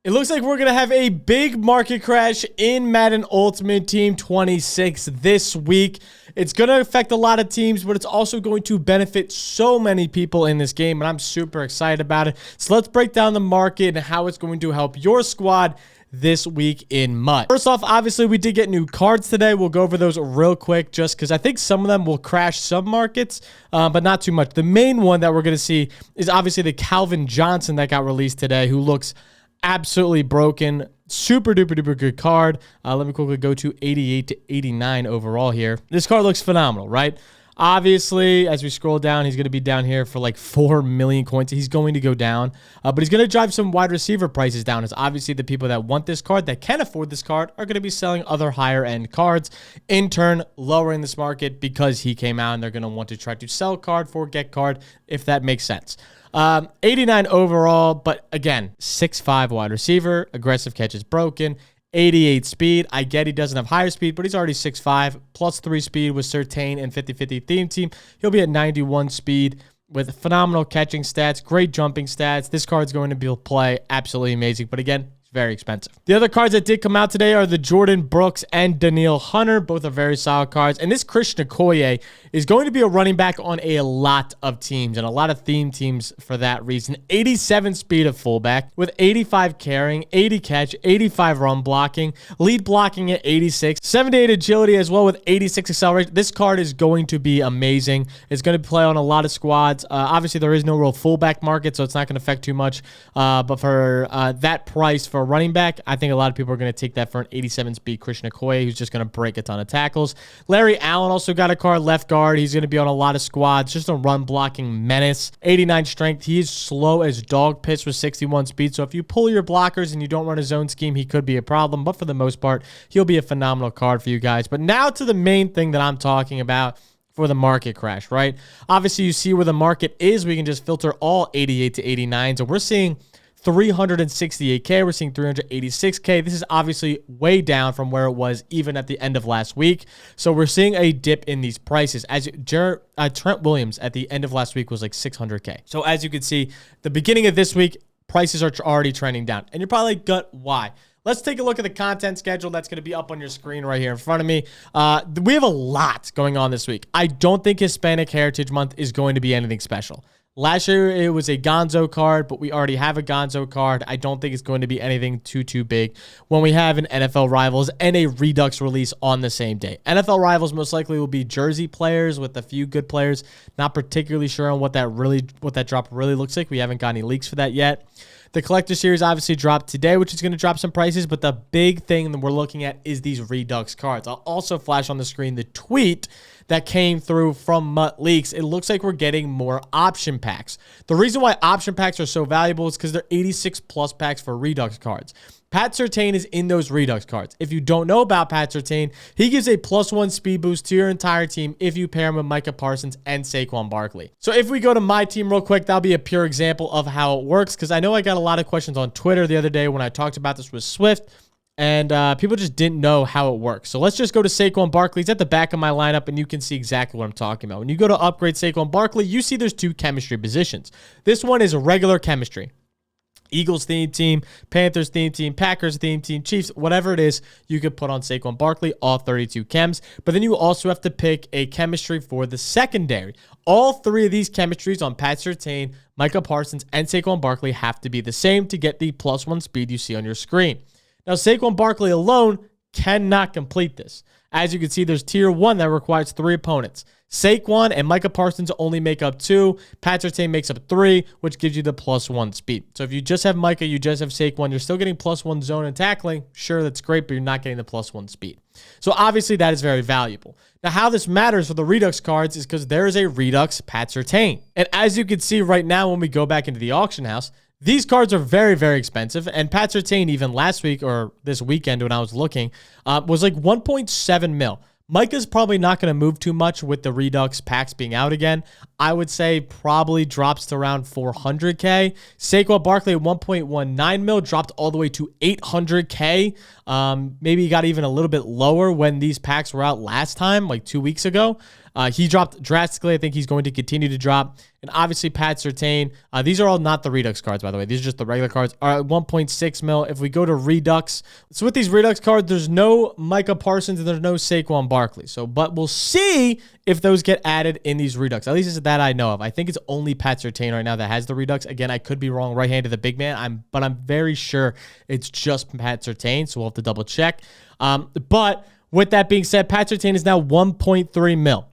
It looks like we're going to have a big market crash in Madden Ultimate Team 26 this week. It's going to affect a lot of teams, but it's also going to benefit so many people in this game, and I'm super excited about it. So let's break down the market and how it's going to help your squad this week in MUT. First off, obviously, we did get new cards today. We'll go over those real quick just because I think some of them will crash some markets, but not too much. The main one that we're going to see is obviously the Calvin Johnson that got released today, who looks absolutely broken. Super duper duper good card. Let me quickly go to 88 to 89 overall here. This card looks phenomenal, right? Obviously, as we scroll down, he's going to be down here for like 4 million coins. He's going to go down, but he's going to drive some wide receiver prices down. As obviously the people that want this card, that can afford this card, are going to be selling other higher end cards, in turn lowering this market because he came out, and they're going to want to try to sell card for get card, if that makes sense. 89 overall, but again, 6'5" wide receiver, aggressive catch is broken, 88 speed. I get he doesn't have higher speed, but he's already 6'5", plus 3 speed with Certain and 50-50 theme team. He'll be at 91 speed with phenomenal catching stats, great jumping stats. This card's going to be play absolutely amazing, but again, very expensive. The other cards that did come out today are the Jordan Brooks and Daniil Hunter. Both are very solid cards. And this Christian Okoye is going to be a running back on a lot of teams and a lot of theme teams for that reason. 87 speed of fullback with 85 carrying, 80 catch, 85 run blocking, lead blocking at 86, 78 agility as well with 86 acceleration. This card is going to be amazing. It's going to play on a lot of squads. Obviously, there is no real fullback market, so it's not going to affect too much. But for that price for a running back, I think a lot of people are going to take that for an 87 speed Christian Okoye, who's just going to break a ton of tackles. Larry Allen also got a card, left guard. He's going to be on a lot of squads, just a run blocking menace. 89 strength. He is slow as dog piss with 61 speed. So if you pull your blockers and you don't run a zone scheme, he could be a problem. But for the most part, he'll be a phenomenal card for you guys. But now to the main thing that I'm talking about for the market crash, right? Obviously, you see where the market is. We can just filter all 88 to 89. So we're seeing 368K. We're seeing 386K. This is obviously way down from where it was even at the end of last week. So we're seeing a dip in these prices. As Trent Williams at the end of last week was like 600K. So as you can see, the beginning of this week, prices are already trending down. And you're probably like, why? Let's take a look at the content schedule that's going to be up on your screen right here in front of me. We have a lot going on this week. I don't think Hispanic Heritage Month is going to be anything special. Last year, it was a Gonzo card, but we already have a Gonzo card. I don't think it's going to be anything too big when we have an NFL Rivals and a Redux release on the same day. NFL Rivals most likely will be jersey players with a few good players. Not particularly sure on what that drop really looks like. We haven't got any leaks for that yet. The Collector Series obviously dropped today, which is going to drop some prices, but the big thing that we're looking at is these Redux cards. I'll also flash on the screen the tweet that came through from MUT Leaks. It looks like we're getting more option packs. The reason why option packs are so valuable is because they're 86 plus packs for Redux cards. Pat Surtain is in those Redux cards. If you don't know about Pat Surtain, he gives a +1 speed boost to your entire team if you pair him with Micah Parsons and Saquon Barkley. So if we go to my team real quick, that'll be a pure example of how it works, because I know I got a lot of questions on Twitter the other day when I talked about this with Swift, and people just didn't know how it works. So let's just go to Saquon Barkley. He's at the back of my lineup, and you can see exactly what I'm talking about. When you go to upgrade Saquon Barkley, you see there's 2 chemistry positions. This one is regular chemistry. Eagles theme team, Panthers theme team, Packers theme team, Chiefs, whatever it is, you could put on Saquon Barkley, all 32 chems. But then you also have to pick a chemistry for the secondary. All 3 of these chemistries on Pat Surtain, Micah Parsons, and Saquon Barkley have to be the same to get the +1 speed you see on your screen. Now, Saquon Barkley alone cannot complete this. As you can see, there's tier 1 that requires 3 opponents. Saquon and Micah Parsons only make up 2. Pat Surtain makes up 3, which gives you the +1 speed. So if you just have Micah, you just have Saquon, you're still getting +1 zone and tackling. Sure, that's great, but you're not getting the +1 speed. So obviously that is very valuable. Now, how this matters for the Redux cards is because there is a Redux Pat Surtain. And as you can see right now, when we go back into the auction house, these cards are very, very expensive, and Pat Surtain, even last week or this weekend when I was looking, was like 1.7 mil. Micah's probably not going to move too much with the Redux packs being out again. I would say probably drops to around 400K. Saquon Barkley at 1.19 mil dropped all the way to 800K. Maybe he got even a little bit lower when these packs were out last time, like 2 weeks ago. He dropped drastically. I think he's going to continue to drop. And obviously, Pat Surtain. These are all not the Redux cards, by the way. These are just the regular cards. Are at 1.6 mil. If we go to Redux, so with these Redux cards, there's no Micah Parsons and there's no Saquon Barkley. But we'll see if those get added in these Redux. At least it's that I know of. I think it's only Pat Surtain right now that has the Redux. Again, I could be wrong. Right-handed, the big man. But I'm very sure it's just Pat Surtain. So we'll have to double check. But with that being said, Pat Surtain is now 1.3 mil.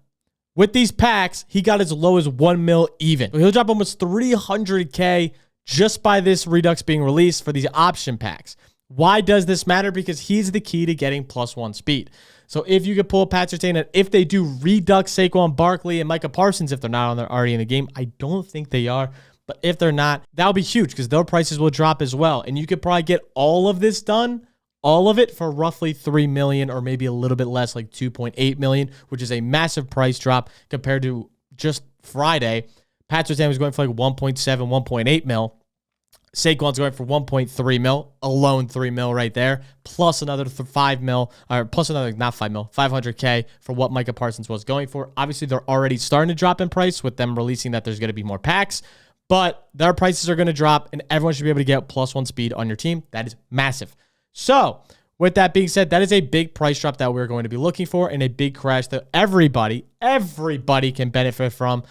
With these packs, he got as low as 1 mil even. He'll drop almost 300K just by this Redux being released for these option packs. Why does this matter? Because he's the key to getting +1 speed. So if you could pull Pat Surtain, and if they do Redux Saquon Barkley and Micah Parsons, if they're not already in the game, I don't think they are. But if they're not, that'll be huge because their prices will drop as well. And you could probably get all of this done, all of it, for roughly 3 million or maybe a little bit less, like 2.8 million, which is a massive price drop compared to just Friday. Pat Surtain was going for like 1.7, 1.8 mil. Saquon's going for 1.3 mil, alone 3 mil right there, plus another 5 mil, or plus another, not 5 mil, 500K for what Micah Parsons was going for. Obviously, they're already starting to drop in price with them releasing that there's going to be more packs, but their prices are going to drop, and everyone should be able to get +1 speed on your team. That is massive. So, with that being said, that is a big price drop that we're going to be looking for and a big crash that everybody can benefit from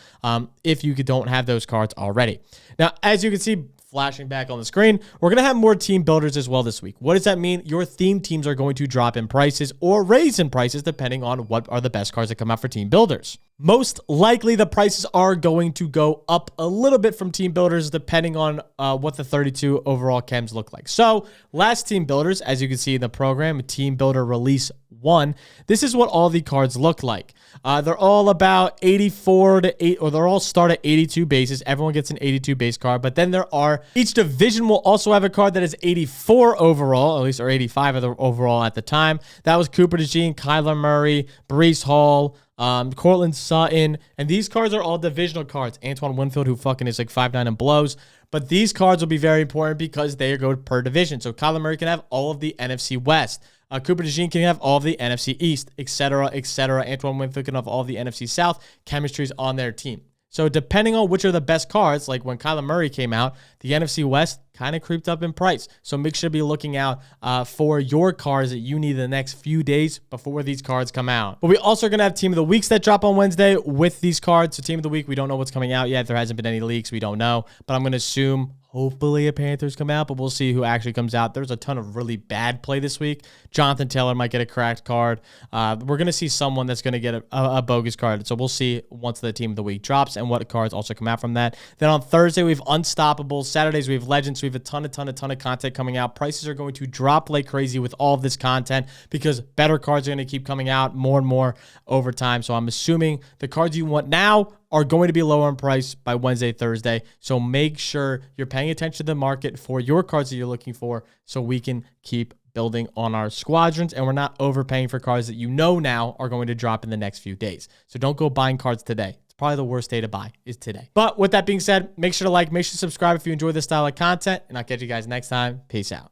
if you don't have those cards already. Now, as you can see, flashing back on the screen, we're going to have more team builders as well this week. What does that mean? Your theme teams are going to drop in prices or raise in prices depending on what are the best cards that come out for team builders. Most likely, the prices are going to go up a little bit from team builders depending on what the 32 overall chems look like. So, last team builders, as you can see in the program, team builder release 1, this is what all the cards look like. They're all about 84 to 8, or they're all start at 82 bases. Everyone gets an 82 base card, but then there are, each division will also have a card that is 84 overall, at least, or 85 overall at the time. That was Cooper DeJean, Kyler Murray, Breece Hall, Cortland Sutton, and these cards are all divisional cards. Antoine Winfield, who fucking is like 5'9" and blows. But these cards will be very important because they go per division. So Kyler Murray can have all of the NFC West. Cooper DeJean can have all of the NFC East, etc., etc. Antoine Winfield can have all of the NFC South. Chemistry's on their team. So depending on which are the best cards, like when Kyler Murray came out, the NFC West kind of creeped up in price. So make sure to be looking out for your cards that you need the next few days before these cards come out. But we also are going to have Team of the Weeks that drop on Wednesday with these cards. So Team of the Week, we don't know what's coming out yet. There hasn't been any leaks. We don't know. But I'm going to assume hopefully a Panthers come out, but we'll see who actually comes out. There's a ton of really bad play this week. Jonathan Taylor might get a cracked card. We're going to see someone that's going to get a bogus card. So we'll see once the Team of the Week drops and what cards also come out from that. Then on Thursday, we have Unstoppables. Saturdays, we have Legends. We have a ton of content coming out. Prices are going to drop like crazy with all of this content because better cards are going to keep coming out more and more over time. So I'm assuming the cards you want now are going to be lower in price by Wednesday, Thursday. So make sure you're paying attention to the market for your cards that you're looking for so we can keep building on our squadrons and we're not overpaying for cards that you know now are going to drop in the next few days. So don't go buying cards today. It's probably the worst day to buy is today. But with that being said, make sure to like, make sure to subscribe if you enjoy this style of content, and I'll catch you guys next time. Peace out.